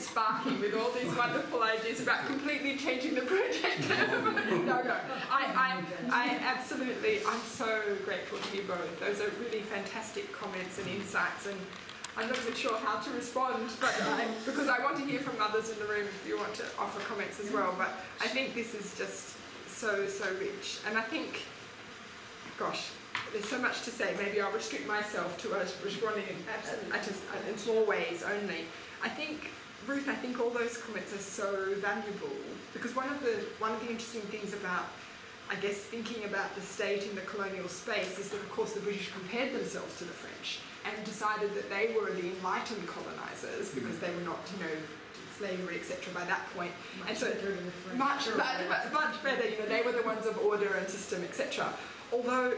sparking with all these wonderful ideas about completely changing the project. No. I absolutely, I'm so grateful to you both. Those are really fantastic comments and insights, and I'm not even sure how to respond, but because I want to hear from others in the room if you want to offer comments as well. But I think this is just so rich, and I think, gosh, there's so much to say. Maybe I'll restrict myself to responding in small ways only. I think, Ruth, all those comments are so valuable, because one of the interesting things about, I guess, thinking about the state in the colonial space is that, of course, the British compared themselves to the French and decided that they were the enlightened colonisers because they were not, slavery, etc. by that point. Much better than the French. Much better. They were the ones of order and system, etc. Although,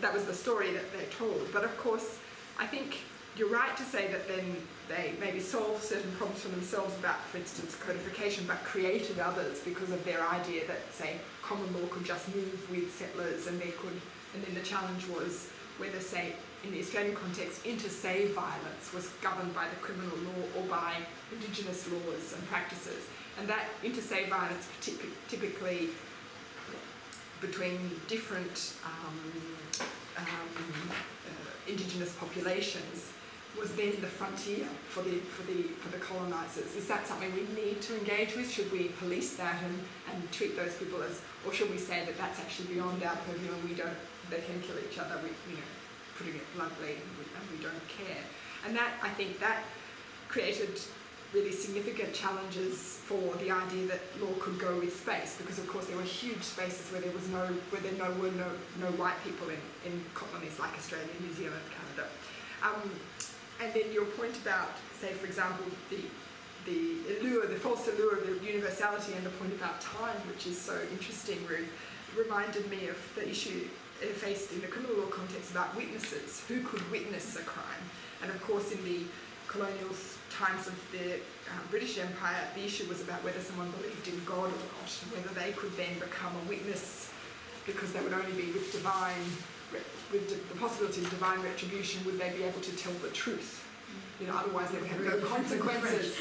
that was the story that they told. But of course, I think you're right to say that then they maybe solved certain problems for themselves about, for instance, codification, but created others because of their idea that, say, common law could just move with settlers, and then the challenge was whether, say, in the Australian context, inter-se violence was governed by the criminal law or by indigenous laws and practices. And that inter-se violence typically between different indigenous populations was then the frontier for the colonisers. Is that something we need to engage with? Should we police that and treat those people as, or should we say that that's actually beyond our purview and they can kill each other, putting it bluntly, and we don't care? And that, I think, that created really significant challenges for the idea that law could go with space, because of course there were huge spaces where there were no white people in colonies like Australia, New Zealand, Canada. And then your point about, say, for example, the false allure of the universality, and the point about time, which is so interesting, Ruth, reminded me of the issue faced in the criminal law context about witnesses. Who could witness a crime? And of course, in the colonial times of the British Empire, the issue was about whether someone believed in God or not, and whether they could then become a witness, because they would only be with the possibility of divine retribution, would they be able to tell the truth? Otherwise they would have no consequences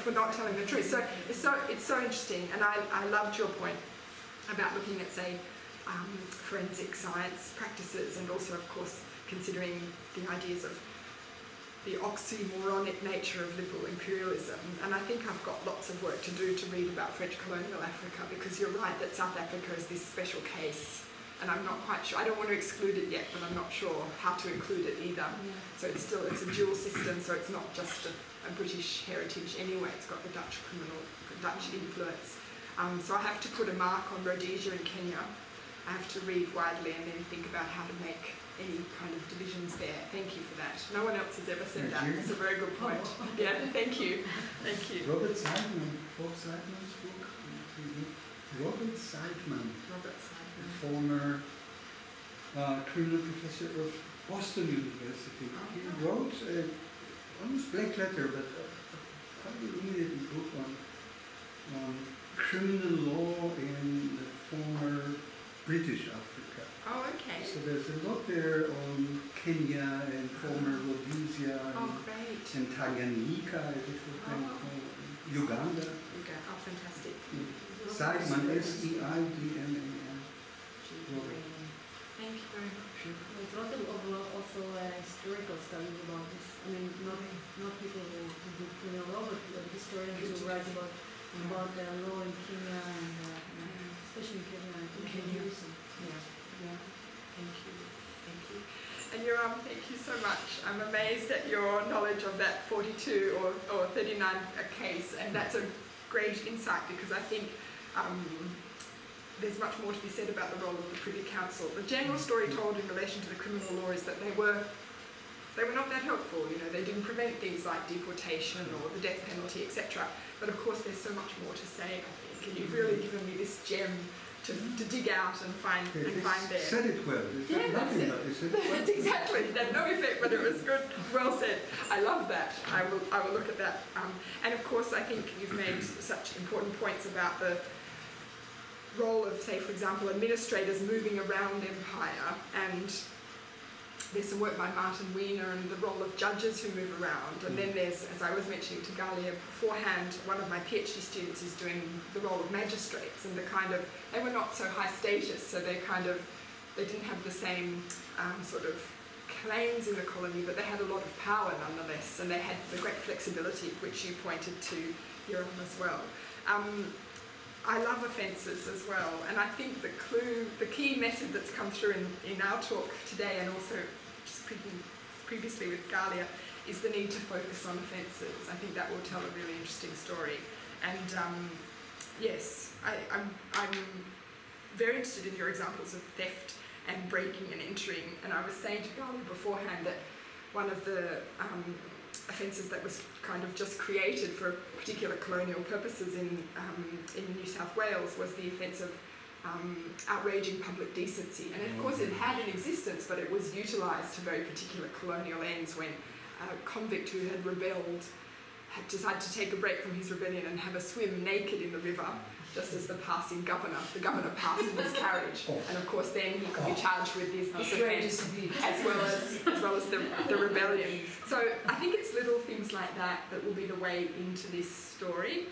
for not telling the truth. So it's so interesting, and I loved your point about looking at, say, forensic science practices, and also, of course, considering the ideas of the oxymoronic nature of liberal imperialism. And I think I've got lots of work to do to read about French colonial Africa, because you're right that South Africa is this special case, and I'm not quite sure, I don't want to exclude it yet, but I'm not sure how to include it either. So it's a dual system, so it's not just a British heritage anyway, it's got the Dutch influence. So I have to put a mark on Rhodesia and Kenya. I have to read widely and then think about how to make any kind of divisions there. Thank you for that. No one else has ever said that. That's a very good point. Yeah, thank you. Thank you. Robert Seidman, Prof. Seidman's book. Robert Seidman, a former criminal professor of Boston University. He wrote an almost black letter, but quite a immediate book on criminal law in the former British Africa. Oh, okay. So there's a lot there on Kenya and former Rhodesia and Tanganyika, as it's called, Uganda. Oh, fantastic. Seidman, S-E-I-D-M-A-N. Thank you very much. It's a lot of also historical studies about this. I mean, not people who do criminal law, but historians who write about the law in Kenya and especially in Kenya. Thank you. And thank you so much. I'm amazed at your knowledge of that 42 or 39 case, and that's a great insight, because I think there's much more to be said about the role of the Privy Council. The general story told in relation to the criminal law is that they were not that helpful. They didn't prevent things like deportation or the death penalty, etc. But of course, there's so much more to say, I think, and you've really given me this gem to dig out and find there. Said it well. That's exactly. It had no effect, but it was good. Well said. I love that. I will look at that. And of course, I think you've made such important points about the role of, say, for example, administrators moving around empire, and there's some work by Martin Wiener and the role of judges who move around. And then there's, as I was mentioning to Galia beforehand, one of my PhD students is doing the role of magistrates, and they were not so high status, so they didn't have the same sort of claims in the colony, but they had a lot of power nonetheless, and they had the great flexibility which you pointed to here on as well. I love offences as well, and I think the key method that's come through in our talk today, and also just previously with Galia, is the need to focus on offences. I think that will tell a really interesting story. And yes, I'm very interested in your examples of theft and breaking and entering, and I was saying to Galia beforehand that one of the offences that was kind of just created for particular colonial purposes in New South Wales was the offence of outraging public decency. And of course it had an existence, but it was utilised to very particular colonial ends when a convict who had rebelled had decided to take a break from his rebellion and have a swim naked in the river, just as the governor passed in his carriage. And of course then he could be charged with this offence as well as the rebellion. So I think it's little things like that that will be the way into this story,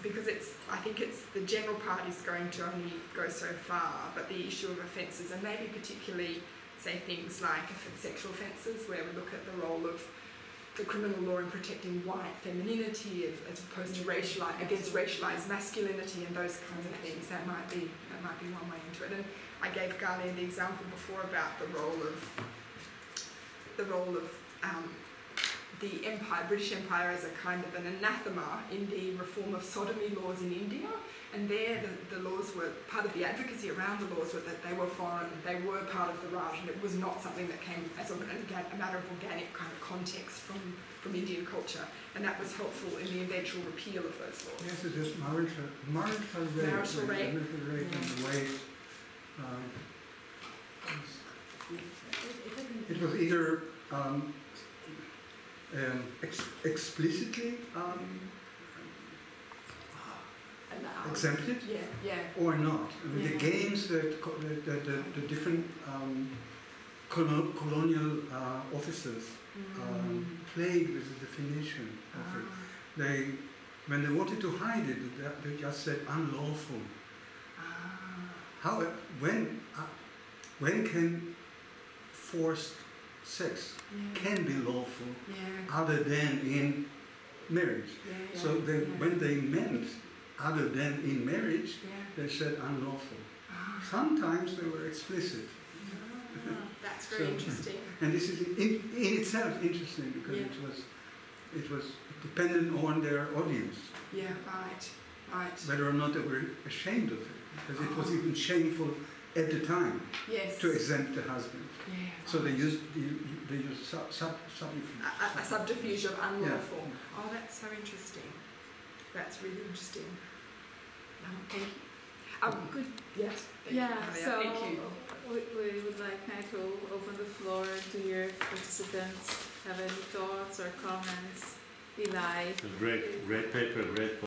because I think it's the general part is going to only go so far, but the issue of offences, and maybe particularly say things like sexual offences, where we look at the role of the criminal law in protecting white femininity as opposed to against racialised masculinity and those kinds of things. That might be one way into it. And I gave Galia the example before about the role of the Empire, British Empire, as a kind of an anathema in the reform of sodomy laws in India. And there the laws were, part of the advocacy around the laws were that they were foreign, they were part of the Raj, and it was not something that came as a matter of organic kind of context from Indian culture. And that was helpful in the eventual repeal of those laws. Yes, it is marital rape. And the way it was either explicitly exempted or not. I mean, the games that the different colonial officers played with the definition of it. When they wanted to hide it, they just said unlawful. How? When can forced sex can be lawful other than in marriage? So when they meant other than in marriage, they said unlawful. Sometimes they were explicit. That's very interesting. And this is in itself interesting because it was dependent on their audience. Yeah, right. Whether or not they were ashamed of it, because it was even shameful at the time to exempt the husband. Yeah, so they used a subterfuge of unlawful. Yeah. Oh, that's so interesting. That's really interesting. Thank you. Good. Yes. So thank you. We would like now to open the floor to your participants. Have any thoughts or comments? Piliai. Great paper, great